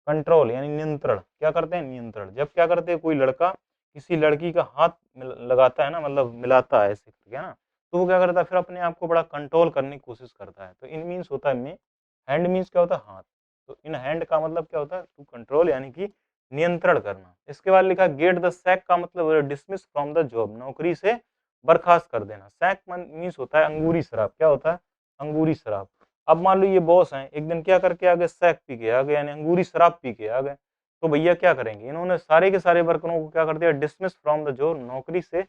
कंट्रोल यानी नियंत्रण, क्या करते हैं, नियंत्रण। जब क्या करते हैं, कोई लड़का किसी लड़की का हाथ लगाता है ना, मतलब मिलाता है ऐसे करके ना, तो वो क्या करता है, फिर अपने आप को बड़ा कंट्रोल करने की कोशिश करता है। तो इन मीन्स होता है में, हैंड मीन्स क्या होता है, हाथ। तो इन हैंड का मतलब क्या होता है, टू कंट्रोल यानी कि नियंत्रण करना। इसके बाद लिखा गेट द सैक का मतलब डिसमिस फ्रॉम द जॉब, नौकरी से बर्खास्त कर देना। सैक मीन्स होता है अंगूरी शराब। क्या होता है, अंगूरी शराब। अब मान लो ये बॉस हैं, एक दिन क्या करके आ गए, सैक पी के आ गए, यानी अंगूरी शराब पी के आ गए। तो भैया क्या करेंगे, इन्होंने सारे के सारे वर्करों को क्या कर दिया, डिसमिस फ्रॉम द जॉब, नौकरी से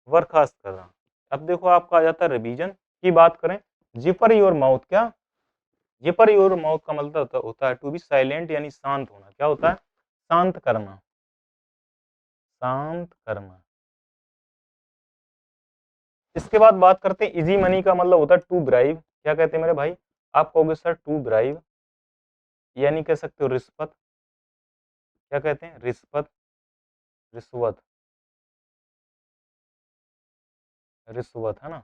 बर्खास्त करना। अब देखो आपका आ जाता है रिवीजन की बात करें, जिपर योर माउथ। क्या जिपर योर माउथ का मतलब होता है टू बी साइलेंट, यानी शांत होना। क्या होता है, शांत करना, शांत करना। इसके बाद बात करते हैं इजी मनी का मतलब होता है टू ब्राइव। क्या कहते हैं मेरे भाई, आप कहोगे सर टू ब्राइव, यानी कह सकते हो रिश्वत। क्या कहते हैं, रिश्वत, रिश्वत, रिश्वत है ना,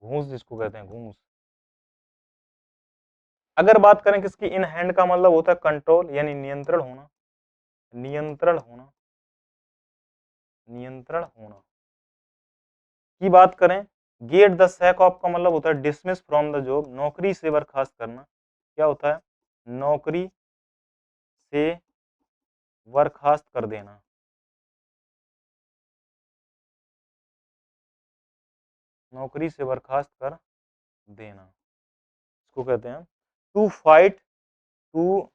घूस जिसको कहते हैं, घूस। अगर बात करें किसकी, इन हैंड का मतलब होता है कंट्रोल यानी नियंत्रण होना, नियंत्रण होना, नियंत्रण होना की बात करें। गेट द सैक ऑफ का मतलब होता है डिसमिस फ्रॉम द जॉब, नौकरी से बर्खास्त करना। क्या होता है, नौकरी से बर्खास्त कर देना, नौकरी से बर्खास्त कर देना, इसको कहते हैं to fight, to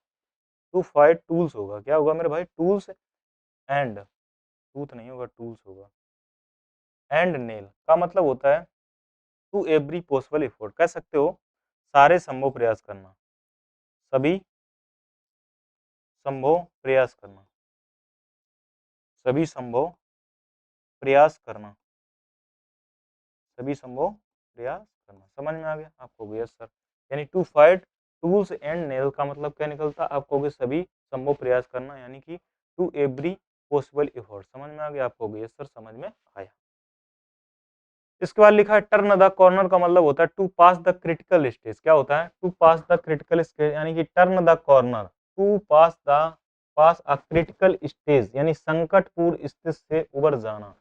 to fight tools होगा। क्या होगा मेरे भाई, टूल्स एंड, टूथ नहीं होगा, टूल्स होगा। एंड नेल का मतलब होता है टू एवरी पॉसिबल एफर्ट, कह सकते हो सारे संभव प्रयास करना, सभी संभव प्रयास करना, सभी संभव प्रयास करना, सभी संभव प्रयास करना। समझ में आ गया आपको, यस सर। यानी to fight tools and nail का मतलब क्या निकलता है, आप कहोगे सभी संभव प्रयास करना, यानी कि टू एवरी पॉसिबल एफर्ट। समझ में आ गया आपको, यस सर, समझ में आया। इसके बाद लिखा है टर्न द कॉर्नर का मतलब होता है to pass the critical stage. क्या होता है, to pass the critical stage, यानी कि turn the corner, to pass a critical stage, यानी संकटपूर्ण स्थिति से उबर जाना।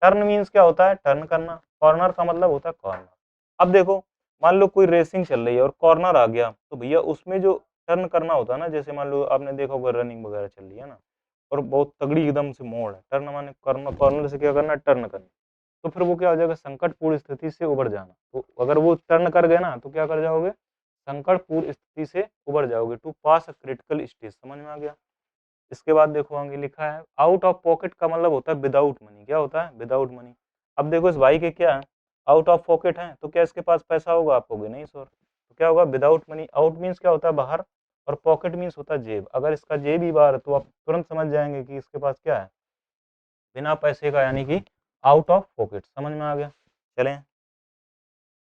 टर्न मीन्स क्या होता है, टर्न करना। कॉर्नर का मतलब होता है कॉर्नर। अब देखो, मान लो कोई रेसिंग चल रही है और कॉर्नर आ गया, तो भैया उसमें जो टर्न करना होता है ना, जैसे मान लो आपने देखा होगा रनिंग वगैरह चल रही है ना, और बहुत तगड़ी एकदम से मोड़ है, टर्न माने कॉर्नर, कॉर्नर से क्या करना है, टर्न करना। तो फिर वो क्या हो जाएगा, संकटपूर्ण स्थिति से उबर जाना। तो अगर वो टर्न कर गए ना, तो क्या कर जाओगे, संकटपूर्ण स्थिति से उबर जाओगे, to pass a critical stage. समझ में आ गया। इसके बाद देखो आगे लिखा है आउट ऑफ पॉकेट का मतलब होता है विदाउट मनी। क्या होता है, विदाउट मनी। अब देखो इस भाई के क्या है, आउट ऑफ पॉकेट है, तो क्या इसके पास पैसा होगा, आप कहोगे नहीं सर, तो क्या होगा, विदाउट मनी। आउट मीन्स क्या होता है, बाहर, और पॉकेट मीन्स होता है जेब। अगर इसका जेब ही बाहर है तो आप तुरंत समझ जाएंगे कि इसके पास क्या है, बिना पैसे का, यानी कि आउट ऑफ पॉकेट। समझ में आ गया। चलें,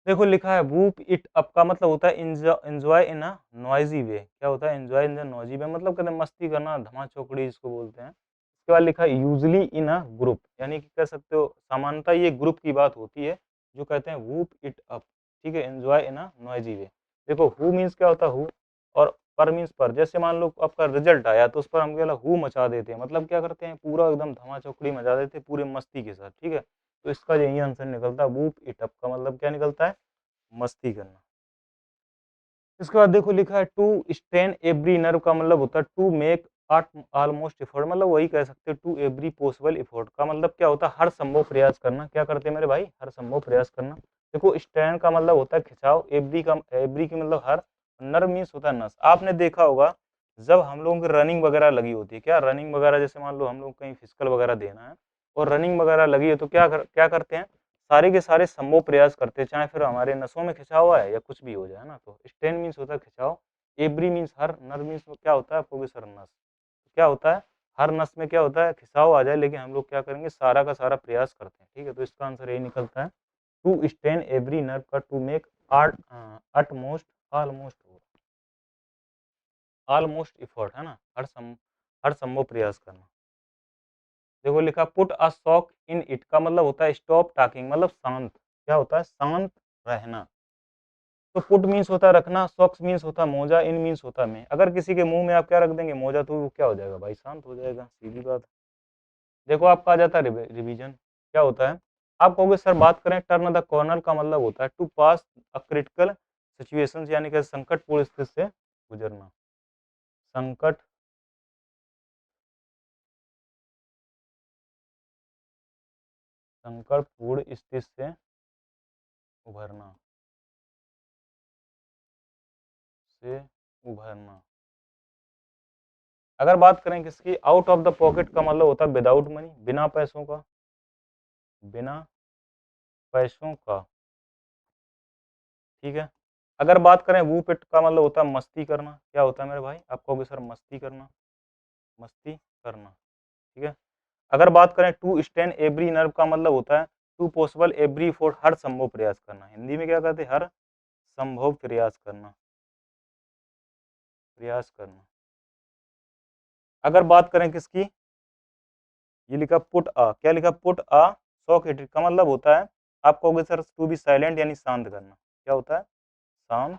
देखो लिखा है वूप इट अप का मतलब होता है एंजॉय इन अ नॉइजी वे। क्या होता है, एंजॉय इन द नॉइजी वे, मतलब कहते हैं मस्ती करना, धमा चौकड़ी जिसको बोलते हैं। इसके बाद लिखा है यूजली इन अ ग्रुप, यानी कि कह सकते हो सामान्यतः ये ग्रुप की बात होती है, जो कहते हैं वूप इट अप। ठीक है, एंजॉय इन अ नॉइजी वे। देखो हु मीन्स क्या होता है, हु, और पर मीन्स पर। जैसे मान लो आपका रिजल्ट आया तो उस पर हम क्या हु मचा देते हैं, मतलब क्या करते हैं, पूरा एकदम धमा चौकड़ी मचा देते हैं पूरे मस्ती के साथ। ठीक है, तो इसका यही आंसर निकलता है, वूप इट अप का मतलब क्या निकलता है, मस्ती करना। इसके बाद देखो लिखा है टू स्ट्रेन एवरी नर्व का मतलब होता है टू मेक ऑलमोस्ट एफर्ट, मतलब वही कह सकते हैं टू एवरी पॉसिबल एफर्ट का मतलब क्या होता है, हर संभव प्रयास करना। क्या करते हैं मेरे भाई, हर संभव प्रयास करना। देखो स्ट्रेन का मतलब होता है खिंचाव, एवरी की मतलब हर, नर्व मीन्स होता है नस। आपने देखा होगा जब हम लोगों की रनिंग वगैरह लगी होती है, क्या रनिंग वगैरह, जैसे मान लो हम लोग कहीं फिजिकल वगैरह देना है और रनिंग वगैरह लगी है, तो क्या करते हैं, सारे के सारे संभव प्रयास करते हैं, चाहे फिर हमारे नसों में खिंचाव हुआ है या कुछ भी हो जाए ना। तो स्ट्रेन मीन्स होता है खिंचाव, एवरी मीन्स हर, नर मीन्स क्या होता है आपको सर नस, क्या होता है हर नस में क्या होता है खिंचाव आ जाए, लेकिन हम लोग क्या करेंगे सारा का सारा प्रयास करते हैं। ठीक है, तो इसका आंसर यही निकलता है, टू स्ट्रेन एवरी नर्व का to make our utmost almost almost effort, है ना, हर संभव प्रयास करना। देखो लिखा put a sock in it का मतलब होता है स्टॉप टॉकिंग, मतलब शांत, क्या होता है शांत रहना। तो पुट मीन्स होता है रखना, सॉक्स मीन्स होता है मोजा, इन मीन्स होता है में। अगर किसी के मुंह में आप क्या रख देंगे मोजा, तो वो क्या हो जाएगा भाई शांत हो जाएगा, सीधी बात है। देखो आपका आ जाता है रिवीजन, क्या होता है आप कहोगे सर बात करें टर्न द कॉर्नर का मतलब होता है to pass a critical situation, यानी कि संकटपूर्ण स्थिति से गुजरना, संकट संकटपूर्ण स्थिति से उभरना, से उभरना। अगर बात करें किसकी आउट ऑफ द पॉकेट का मतलब होता है विदाउट मनी, बिना पैसों का, बिना पैसों का। ठीक है, अगर बात करें वू पिट का मतलब होता है मस्ती करना, क्या होता है मेरे भाई आप कहोगे सर मस्ती करना, मस्ती करना। ठीक है, अगर बात करें टू स्टैंड एवरी नर्व का मतलब होता है टू पॉसिबल एवरी फोर्ट, हर संभव प्रयास करना। हिंदी में क्या कहते हैं हर संभव प्रयास करना, प्रयास करना। अगर बात करें किसकी, ये लिखा पुट अ, क्या लिखा पुट अ सॉकेटेड का मतलब होता है आप कहोगे सर टू बी साइलेंट यानी शांत करना, क्या होता है शांत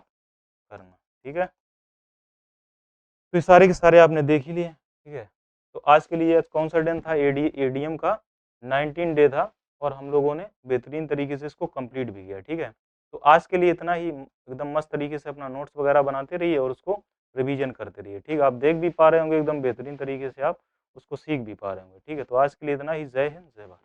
करना। ठीक है, तो ये सारे के सारे आपने देख ही लिए। ठीक है, तो आज के लिए कौन सा दिन था, एडीएम का 19 डे था, और हम लोगों ने बेहतरीन तरीके से इसको कंप्लीट भी किया। ठीक है, तो आज के लिए इतना ही, एकदम मस्त तरीके से अपना नोट्स वगैरह बनाते रहिए और उसको रिवीजन करते रहिए। ठीक है, आप देख भी पा रहे होंगे एकदम बेहतरीन तरीके से, आप उसको सीख भी पा रहे होंगे। ठीक है, तो आज के लिए इतना ही, जय हिंद जय भारत।